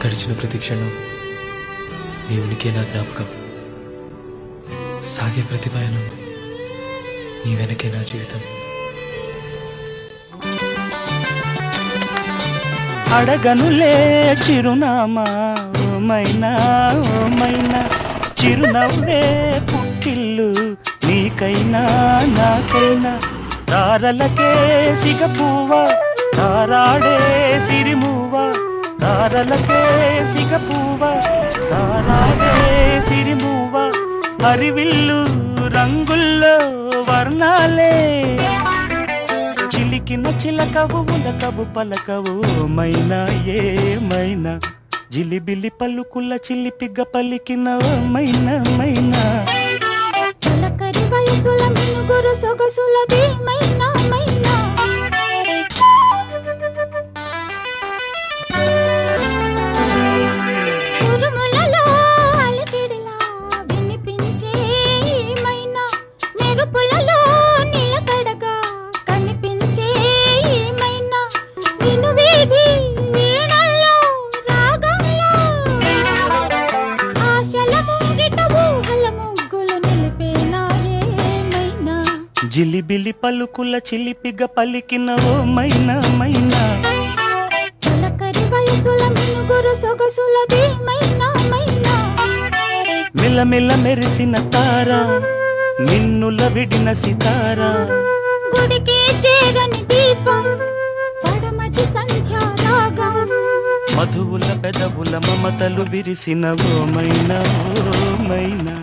గడిచిన ప్రతి క్షణం నీ ఉనికి నా జ్ఞాపకం. సాగే ప్రతి పయనం నీ వెనకే నా జీవితం. అడగనులే చిరునామా ఓమైనా ఓమైనా, చిరునవ్వే పుట్టిల్లు నీకైనా నాకైనా. తారలకే సిగపువ్వ తారాడే సిరిమువ్వ, తారలకే సిగపువ్వ తారాడే సిరిమువ్వ. హరివిల్లు రంగుల్లో వర్ణాలే, చిలికిన చిలకవు ఉలకవు పలకవు మైనా ఏమైనా. జిలిబిలి పలుకుల చిలిపిగ పలికిన మైనా మైనా. చిలకరి వయసుల మినుగురు సొగసులది మైనా మైనా. ఉరుములలో అలికిడిలా వినిపించే మైనా, మెరుపులలో నిలకడగా కనిపించే మైనా. వినువీధి వీణల్లో రాగంలో ఆశల ముంగిట ఊహల ముగ్గులు నిలిపేనా ఏమైనా. జిలిబిలి పలుకుల చిలిపిగ పలికిన ఓ మైనా మైనా. చిలకరి వయసుల మినుగురు సొగసులది మైనా మైనా. మిలమిల మెరిసిన తార నిన్నుల విడిన సితారా, గుడికి చేరని దీపం పడమటి సంధ్యా రాగం. మధువుల పెదవుల మమతలు విరిసిన ఓ మైనా ఓ మైనా.